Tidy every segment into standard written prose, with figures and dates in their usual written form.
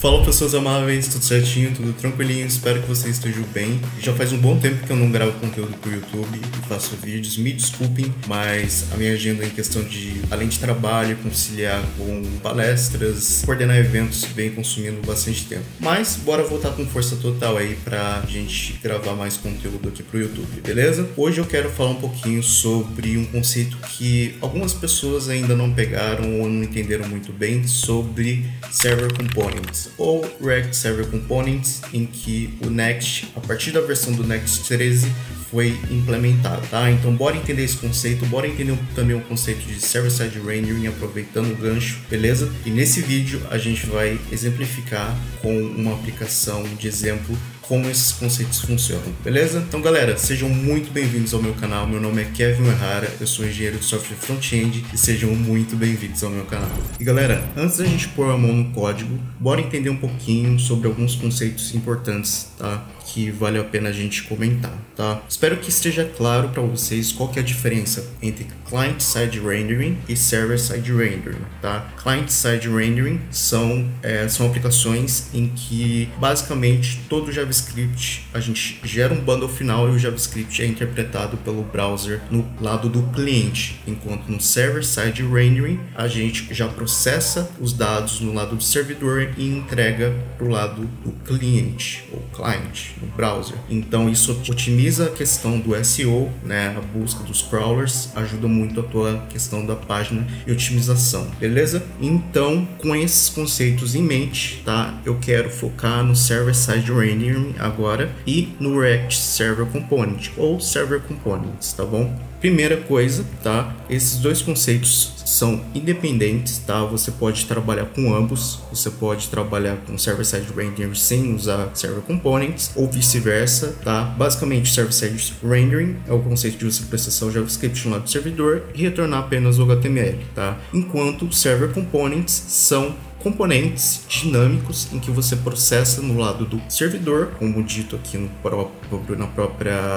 Fala pessoas amáveis, tudo certinho, tudo tranquilinho, espero que vocês estejam bem. Já faz um bom tempo que eu não gravo conteúdo pro YouTube e faço vídeos, me desculpem, mas a minha agenda em questão de, além de trabalho, conciliar com palestras, coordenar eventos, vem consumindo bastante tempo. Mas bora voltar com força total aí pra gente gravar mais conteúdo aqui pro YouTube, beleza? Hoje eu quero falar um pouquinho sobre um conceito que algumas pessoas ainda não pegaram ou não entenderam muito bem sobre Server Components ou React Server Components, em que o Next, a partir da versão do Next 13, foi implementado, tá? Então bora entender esse conceito, bora entender também o conceito de Server-Side Rendering, aproveitando o gancho, beleza? E nesse vídeo a gente vai exemplificar com uma aplicação de exemplo como esses conceitos funcionam, beleza? Então galera, sejam muito bem-vindos ao meu canal, meu nome é Kevin Uehara, eu sou engenheiro de software front-end e sejam muito bem-vindos ao meu canal. E galera, antes da gente pôr a mão no código, bora entender um pouquinho sobre alguns conceitos importantes, tá? Que vale a pena a gente comentar, tá? Espero que esteja claro para vocês qual que é a diferença entre Client-Side Rendering e Server-Side Rendering, tá? Client-Side Rendering são aplicações em que basicamente todo o JavaScript, a gente gera um bundle final e o JavaScript é interpretado pelo browser no lado do cliente, enquanto no Server-Side Rendering a gente já processa os dados no lado do servidor e entrega para o lado do cliente ou cliente no browser. Então isso otimiza a questão do SEO, né, a busca dos crawlers, ajuda muito a tua questão da página e otimização, beleza? Então, com esses conceitos em mente, tá, eu quero focar no Server-Side Rendering agora e no React Server Component ou Server Components, tá bom? Primeira coisa, tá? Esses dois conceitos são independentes, tá? Você pode trabalhar com ambos, você pode trabalhar com Server-Side Rendering sem usar Server Components ou vice-versa, tá? Basicamente, Server-Side Rendering é o conceito de você processar o JavaScript no lado do servidor e retornar apenas o HTML, tá? Enquanto Server Components são componentes dinâmicos em que você processa no lado do servidor, como dito aqui no próprio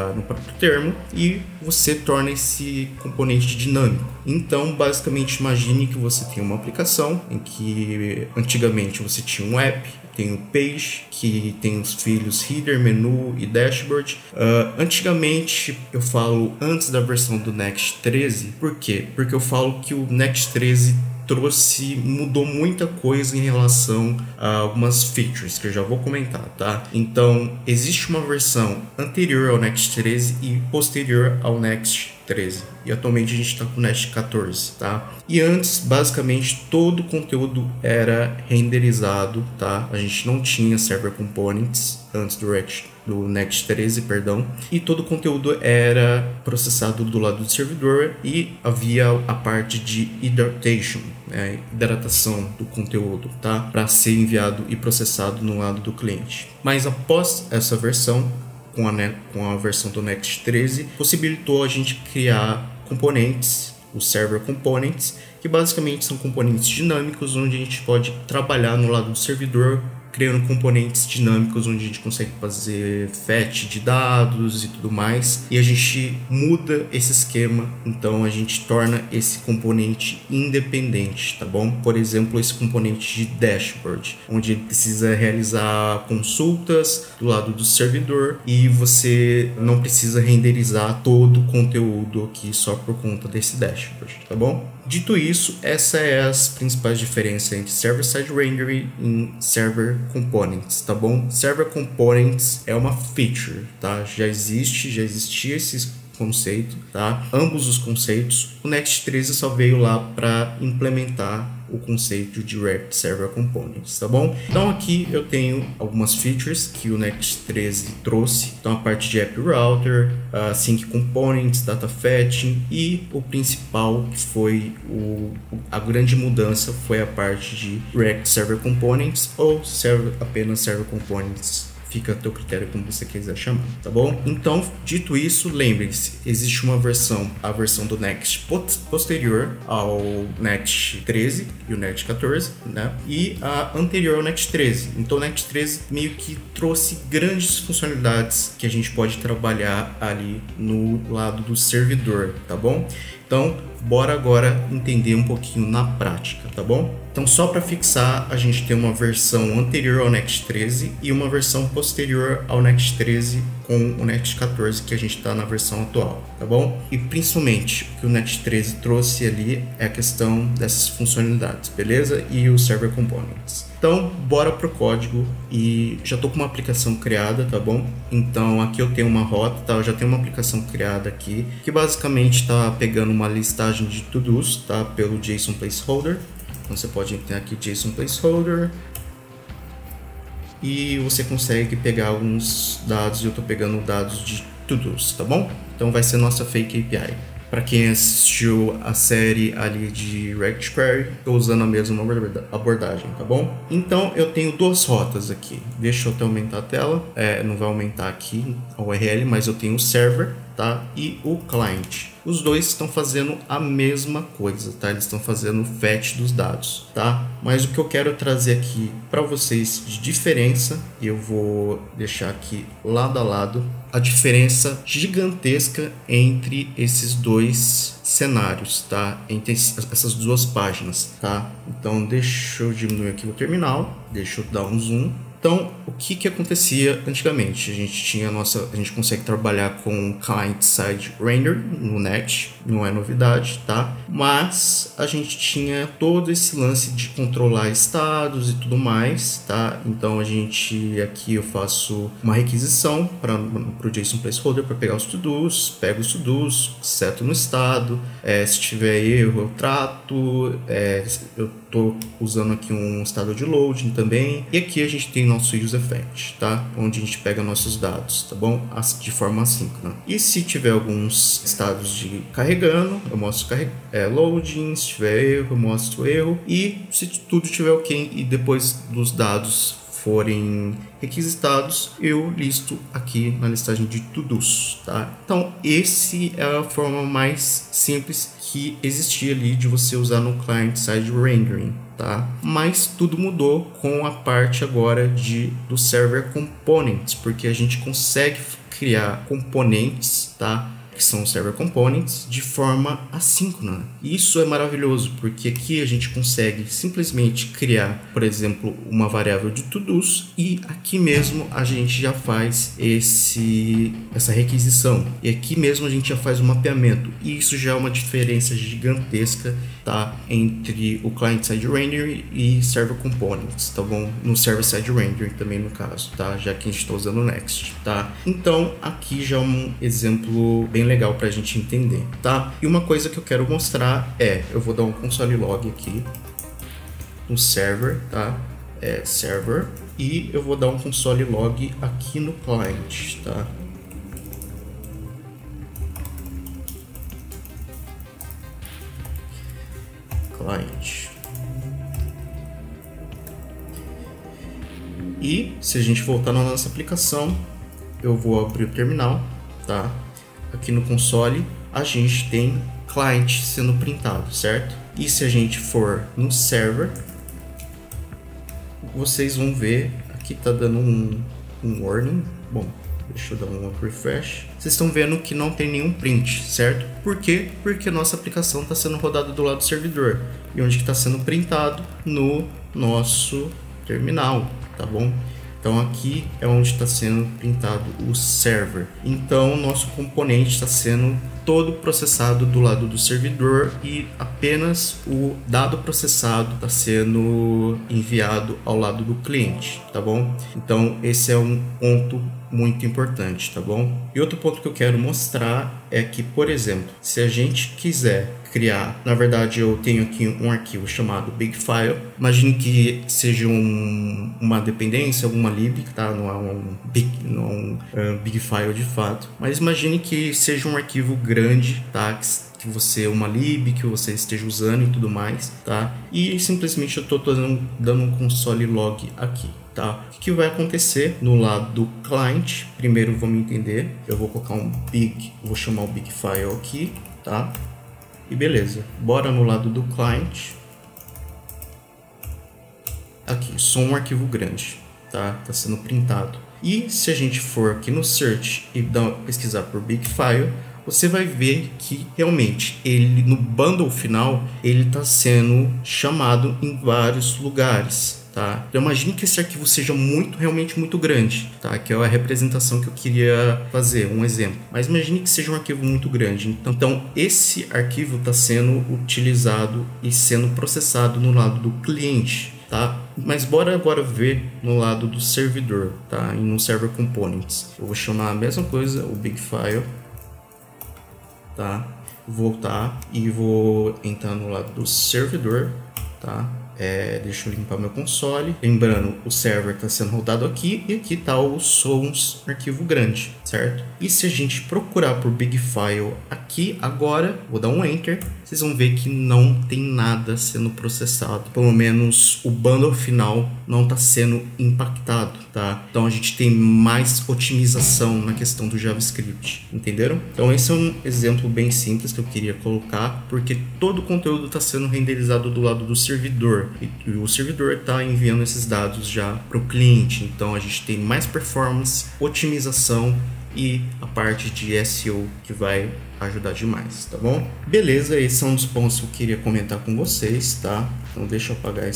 termo, e você torna esse componente dinâmico. Então, basicamente, imagine que você tem uma aplicação em que antigamente você tinha um app, tem o page, que tem os filhos header, menu e dashboard. Antigamente, eu falo antes da versão do Next 13, por quê? Porque eu falo que o Next 13 mudou muita coisa em relação a algumas features que eu já vou comentar, tá? Então, existe uma versão anterior ao Next 13 e posterior ao Next 13. E atualmente a gente está com o Next 14, tá? E antes, basicamente, todo o conteúdo era renderizado, tá? A gente não tinha Server Components antes do Next 13, perdão. E todo o conteúdo era processado do lado do servidor e havia a parte de hydratation, né? Hidratação do conteúdo, tá? Para ser enviado e processado no lado do cliente. Mas após essa versão, com a versão do Next 13, possibilitou a gente criar componentes, os Server Components, que basicamente são componentes dinâmicos, onde a gente pode trabalhar no lado do servidor, criando componentes dinâmicos onde a gente consegue fazer fetch de dados e tudo mais, e a gente muda esse esquema, então a gente torna esse componente independente, tá bom? Por exemplo, esse componente de dashboard, onde ele precisa realizar consultas do lado do servidor e você não precisa renderizar todo o conteúdo aqui só por conta desse dashboard, tá bom? Dito isso, essas são as principais diferenças entre Server-Side Rendering e Server Components, tá bom? Server Components é uma feature, tá? Já existia esse conceito, tá? Ambos os conceitos. O Next 13 só veio lá para implementar o conceito de React Server Components, tá bom? Então aqui eu tenho algumas features que o Next 13 trouxe. Então a parte de App Router, Sync Components, Data Fetching e o principal que foi a grande mudança foi a parte de React Server Components ou apenas Server Components. Fica a teu critério como você quiser chamar, tá bom? Então, dito isso, lembre-se, existe uma versão, a versão do Next posterior ao Next 13 e o Next 14, né? E a anterior ao Next 13. Então, o Next 13 meio que trouxe grandes funcionalidades que a gente pode trabalhar ali no lado do servidor, tá bom? Então, bora agora entender um pouquinho na prática, tá bom? Então, só para fixar, a gente tem uma versão anterior ao Next 13 e uma versão posterior ao Next 13 com o Next 14, que a gente está na versão atual, tá bom? E principalmente o que o Next 13 trouxe ali é a questão dessas funcionalidades, beleza? E o Server Components. Então, bora pro código e já tô com uma aplicação criada, tá bom? Então, aqui eu tenho uma rota, tá? Eu já tenho uma aplicação criada aqui, que basicamente está pegando uma listagem de to-dos, tá? Pelo JSON Placeholder. Então, você pode entrar aqui JSON Placeholder e você consegue pegar alguns dados, e eu tô pegando dados de to-dos, tá bom? Então, vai ser nossa fake API. Para quem assistiu a série ali de Rectquery, estou usando a mesma abordagem, tá bom? Então, eu tenho duas rotas aqui. Deixa eu até aumentar a tela. Não vai aumentar aqui a URL, mas eu tenho o server, tá? E o client. Os dois estão fazendo a mesma coisa, tá? Eles estão fazendo o fetch dos dados, tá? Mas o que eu quero trazer aqui para vocês de diferença, eu vou deixar aqui lado a lado, a diferença gigantesca entre esses dois cenários, tá? Entre essas duas páginas, tá? Então, deixa eu diminuir aqui o terminal, deixa eu dar um zoom. Então, o que acontecia antigamente? A gente consegue trabalhar com client-side render no Next, não é novidade, tá? Mas a gente tinha todo esse lance de controlar estados e tudo mais, tá? Então, aqui eu faço uma requisição para o JSON Placeholder para pegar os to-dos, pego os to-dos, seto no estado, se tiver erro eu trato, eu estou usando aqui um estado de loading também, e aqui a gente tem nosso useEffect, tá? Onde a gente pega nossos dados, tá bom? De forma assíncrona. E se tiver alguns estados de carregando, eu mostro loading, se tiver erro, eu mostro erro, e se tudo estiver ok e depois dos dados forem requisitados, eu listo aqui na listagem de to-dos, tá? Então, esse é a forma mais simples que existia ali de você usar no client-side rendering, tá? Mas tudo mudou com a parte agora do Server Components, porque a gente consegue criar componentes, tá? Que são os Server Components, de forma assíncrona. E isso é maravilhoso, porque aqui a gente consegue simplesmente criar, por exemplo, uma variável de to-dos, e aqui mesmo a gente já faz essa requisição. E aqui mesmo a gente já faz o mapeamento. E isso já é uma diferença gigantesca, tá? Entre o Client-Side Rendering e Server Components, tá bom? No Server-Side Rendering também, no caso, tá? Já que a gente está usando o Next, tá? Então, aqui já é um exemplo bem legal para a gente entender, tá? E uma coisa que eu quero mostrar eu vou dar um console log aqui no server, tá? Server, e eu vou dar um console log aqui no client, tá? Client. E se a gente voltar na nossa aplicação, eu vou abrir o terminal, tá? Aqui no console a gente tem client sendo printado, certo? E se a gente for no server, vocês vão ver, aqui tá dando um warning. Bom, deixa eu dar um refresh. Vocês estão vendo que não tem nenhum print, certo? Por quê? Porque a nossa aplicação está sendo rodada do lado do servidor. E onde que está sendo printado? No nosso terminal, tá bom? Então aqui é onde está sendo printado o server. Então nosso componente está sendo todo processado do lado do servidor e apenas o dado processado está sendo enviado ao lado do cliente, tá bom? Então esse é um ponto muito importante, tá bom? E outro ponto que eu quero mostrar é que, por exemplo, se a gente quiser criar, na verdade eu tenho aqui um arquivo chamado Bigfile. Imagine que seja uma dependência, alguma lib, tá? Não é um Bigfile de fato, mas imagine que seja um arquivo grande, tá? Que você, uma lib que você esteja usando e tudo mais, tá? E simplesmente eu estou dando um console log aqui, tá? O que vai acontecer no lado do client? Primeiro vamos entender. Eu vou colocar vou chamar o Bigfile aqui, tá? E beleza. Bora no lado do client. Aqui, só um arquivo grande, tá? Tá sendo printado. E se a gente for aqui no search e pesquisar por Bigfile, você vai ver que realmente ele no bundle final ele está sendo chamado em vários lugares. Tá? Então imagine que esse arquivo seja realmente muito grande, tá? Que é a representação que eu queria fazer, um exemplo. Mas imagine que seja um arquivo muito grande. Então esse arquivo está sendo utilizado e sendo processado no lado do cliente, tá? Mas bora agora ver no lado do servidor, tá? E no Server Components. Eu vou chamar a mesma coisa, o Big File, tá? Vou voltar e vou entrar no lado do servidor, tá? Deixa eu limpar meu console. Lembrando, o server está sendo rodado aqui e aqui está o Sons arquivo grande, certo? E se a gente procurar por Big File aqui agora, vou dar um Enter, vocês vão ver que não tem nada sendo processado. Pelo menos o bundle final não está sendo impactado, tá? Então a gente tem mais otimização na questão do JavaScript, entenderam? Então esse é um exemplo bem simples que eu queria colocar, porque todo o conteúdo está sendo renderizado do lado do servidor e o servidor está enviando esses dados já para o cliente. Então a gente tem mais performance, otimização e a parte de SEO que vai ajudar demais, tá bom? Beleza, esse é um dos pontos que eu queria comentar com vocês, tá? Então deixa eu apagar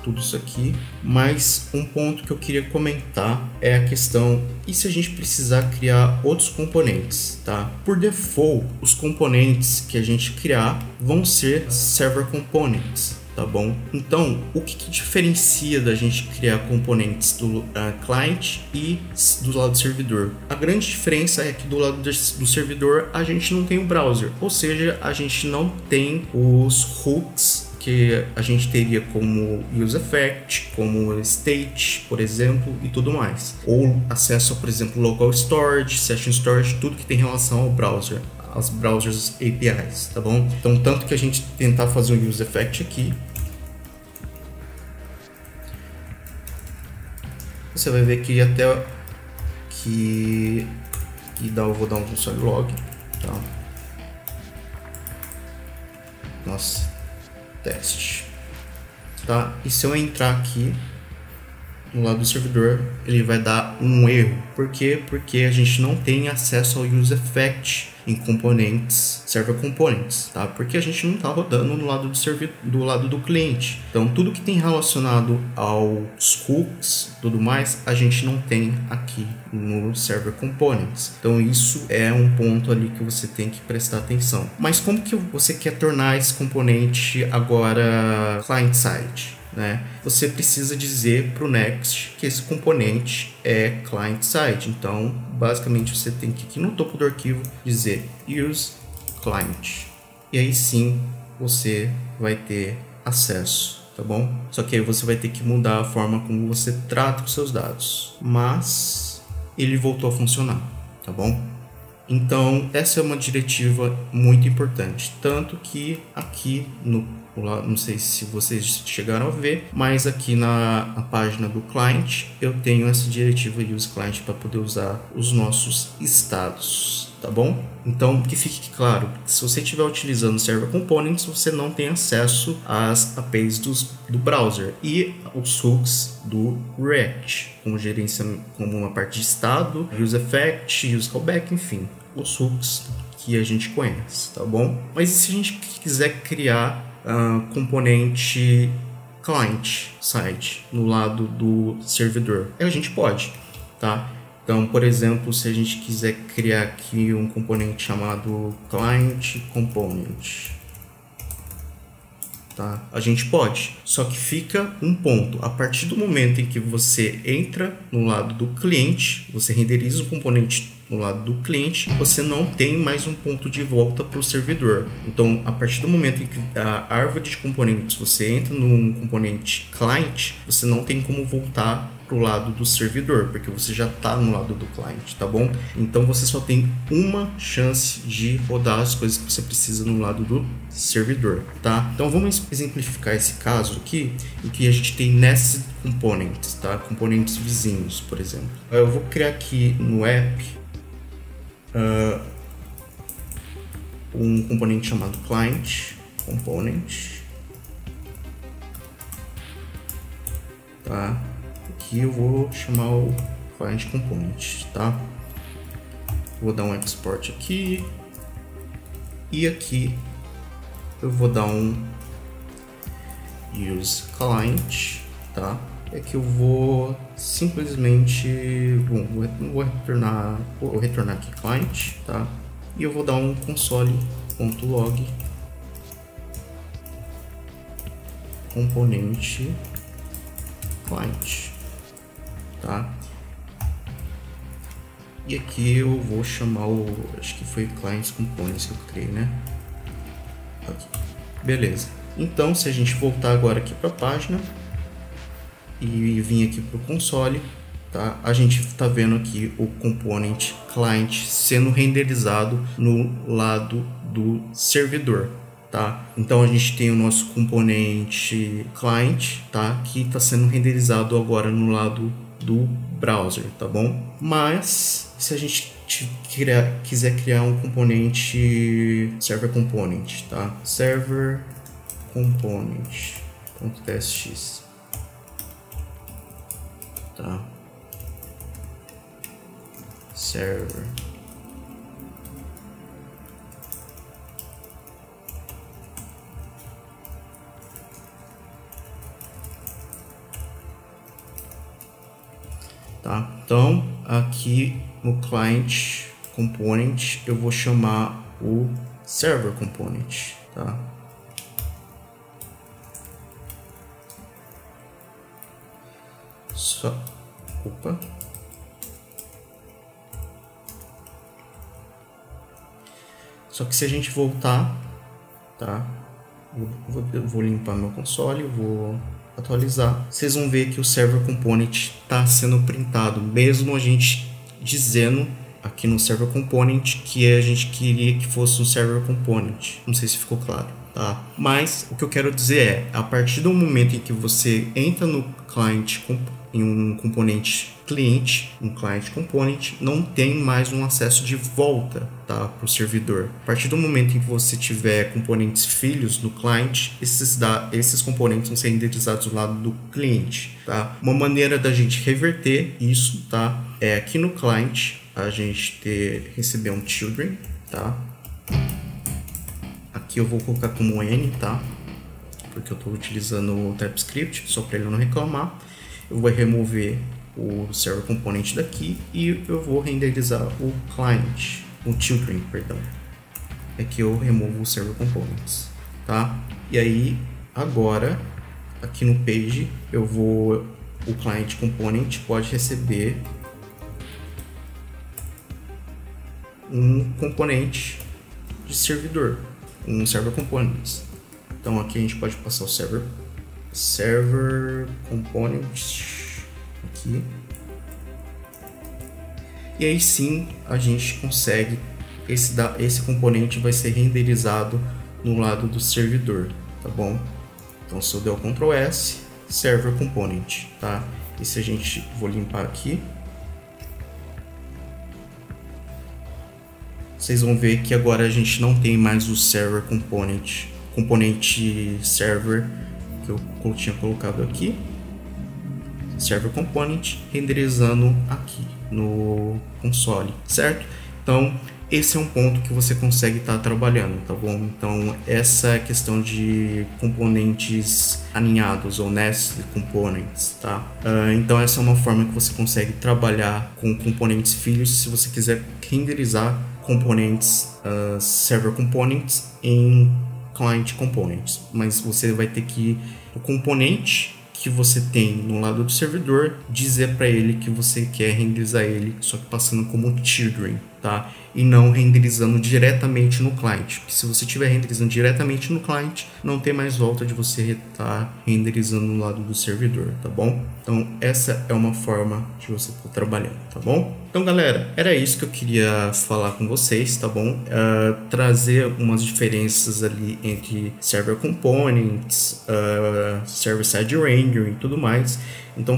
tudo isso aqui. Mas um ponto que eu queria comentar é a questão, e se a gente precisar criar outros componentes, tá? Por default, os componentes que a gente criar vão ser Server Components, tá bom? Então, o que diferencia da gente criar componentes do client e do lado do servidor? A grande diferença é que do lado do servidor a gente não tem o browser, ou seja, a gente não tem os hooks que a gente teria como UseEffect, como State, por exemplo, e tudo mais. Ou acesso a, por exemplo, Local Storage, Session Storage, tudo que tem relação ao browser, as browsers APIs, tá bom? Então, tanto que a gente tentar fazer um UseEffect aqui, você vai ver que até que eu vou dar um console log, tá? Nossa, teste, tá? E se eu entrar aqui no lado do servidor, ele vai dar um erro. Por quê? Porque a gente não tem acesso ao UseEffect em componentes, Server Components, tá? Porque a gente não está rodando no lado do lado do cliente. Então, tudo que tem relacionado aos hooks, tudo mais, a gente não tem aqui no Server Components. Então, isso é um ponto ali que você tem que prestar atenção. Mas como que você quer tornar esse componente agora client-side, né? Você precisa dizer para o Next que esse componente é client-side. Então, basicamente, você tem que aqui no topo do arquivo dizer use client. E aí sim, você vai ter acesso, tá bom? Só que aí você vai ter que mudar a forma como você trata os seus dados. Mas ele voltou a funcionar, tá bom? Então, essa é uma diretiva muito importante. Tanto que aqui não sei se vocês chegaram a ver, mas aqui na página do client eu tenho essa diretiva use client para poder usar os nossos estados, tá bom? Então, que fique claro, se você estiver utilizando o Server Components, você não tem acesso às APIs do browser e os hooks do React, como uma parte de estado, UseEffect, UseCallback, enfim, os hooks que a gente conhece, tá bom? Mas e se a gente quiser criar componente client-side no lado do servidor? A gente pode, tá? Então, por exemplo, se a gente quiser criar aqui um componente chamado client component, tá? A gente pode, só que fica um ponto. A partir do momento em que você entra no lado do cliente, você renderiza o componente no lado do cliente, você não tem mais um ponto de volta para o servidor. Então, a partir do momento em que a árvore de componentes, você entra num componente client, você não tem como voltar para o lado do servidor, porque você já está no lado do cliente, tá bom? Então, você só tem uma chance de rodar as coisas que você precisa no lado do servidor, tá? Então, vamos exemplificar esse caso aqui, em que a gente tem nested components, tá? Componentes vizinhos, por exemplo. Eu vou criar aqui no app um componente chamado client component, tá? Aqui eu vou chamar o client component, tá? Vou dar um export aqui, E aqui eu vou dar um use client, tá? É que eu vou simplesmente, bom, vou retornar aqui client, tá? E eu vou dar um console.log componente client, tá? E aqui eu vou chamar acho que foi client components que eu criei, né? Aqui. Beleza. Então, se a gente voltar agora aqui para a página e vir aqui para o console, tá? A gente está vendo aqui o component client sendo renderizado no lado do servidor, tá? Então a gente tem o nosso componente client, tá? Que está sendo renderizado agora no lado do browser, tá bom? Mas se a gente quiser criar um componente server component, tá? Server component.tsx, tá? Server tá? Então aqui no client component eu vou chamar o server component, tá? Só que se a gente voltar, tá? Eu vou limpar meu console, vou atualizar. Vocês vão ver que o server component está sendo printado, mesmo a gente dizendo aqui no server component que a gente queria que fosse um server component. Não sei se ficou claro, tá? Mas o que eu quero dizer é, a partir do momento em que você entra no client em um componente cliente, um client component, não tem mais um acesso de volta, tá, para o servidor. A partir do momento em que você tiver componentes filhos no client, esses componentes vão ser renderizados do lado do cliente, tá? Uma maneira da gente reverter isso, tá, é aqui no client a gente receber um children, tá? Aqui eu vou colocar como N, tá? Porque eu estou utilizando o TypeScript, só para ele não reclamar. Eu vou remover o server component daqui e eu vou renderizar o client, o children, perdão. Aqui eu removo o server components, tá? E aí, agora, aqui no page, o client component pode receber um componente de servidor, um server components. Então aqui a gente pode passar o server component aqui. E aí sim a gente consegue, esse componente vai ser renderizado no lado do servidor, tá bom? Então se eu der o Ctrl S, server component, tá? E se a gente, vou limpar aqui, vocês vão ver que agora a gente não tem mais o server componente server que eu tinha colocado aqui, server component renderizando aqui no console, certo? Então esse é um ponto que você consegue estar trabalhando, tá bom? Então essa é a questão de componentes aninhados ou nested components, tá? Então essa é uma forma que você consegue trabalhar com componentes filhos se você quiser renderizar componentes server components em client components, mas você vai ter que o componente que você tem no lado do servidor dizer para ele que você quer renderizar ele, só que passando como children, tá? E não renderizando diretamente no client, porque se você estiver renderizando diretamente no client, não tem mais volta de você estar renderizando no lado do servidor, tá bom? Então essa é uma forma de você estar trabalhando, tá bom? Então galera, era isso que eu queria falar com vocês, tá bom? Trazer umas diferenças ali entre server components, server-side rendering e tudo mais. Então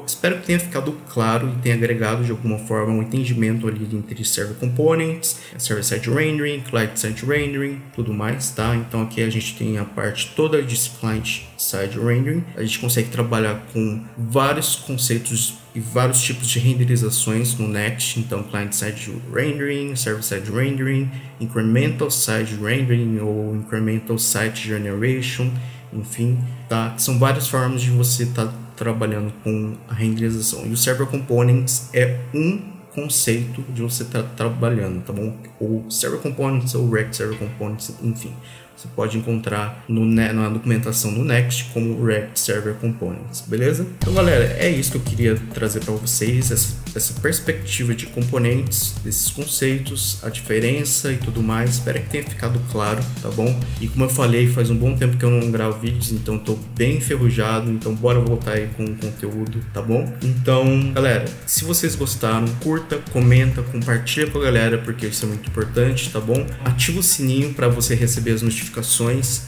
espero que tenha ficado claro e tenha agregado de alguma forma um entendimento ali entre Server Components, Server-Side Rendering, Client-Side Rendering, tudo mais, tá? Então aqui a gente tem a parte toda de Client-Side Rendering. A gente consegue trabalhar com vários conceitos e vários tipos de renderizações no Next. Então Client-Side Rendering, Server-Side Rendering, Incremental Side Rendering ou Incremental Site Generation, enfim, tá? São várias formas de você estar trabalhando com a renderização. E o Server Components é um conceito de você estar trabalhando, tá bom? Ou Server Components ou React Server Components, enfim. Você pode encontrar na documentação do Next como React Server Components, beleza? Então, galera, é isso que eu queria trazer para vocês, essa perspectiva de componentes, desses conceitos, a diferença e tudo mais. Espero que tenha ficado claro, tá bom? E como eu falei, faz um bom tempo que eu não gravo vídeos, então estou bem enferrujado, então bora voltar aí com o conteúdo, tá bom? Então, galera, se vocês gostaram, curta, comenta, compartilha com a galera, porque isso é muito importante, tá bom? Ativa o sininho para você receber as notificações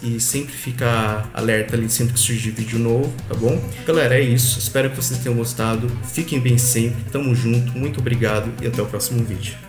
e sempre ficar alerta ali sempre que surgir vídeo novo, tá bom? Galera, é isso. Espero que vocês tenham gostado. Fiquem bem sempre. Tamo junto. Muito obrigado e até o próximo vídeo.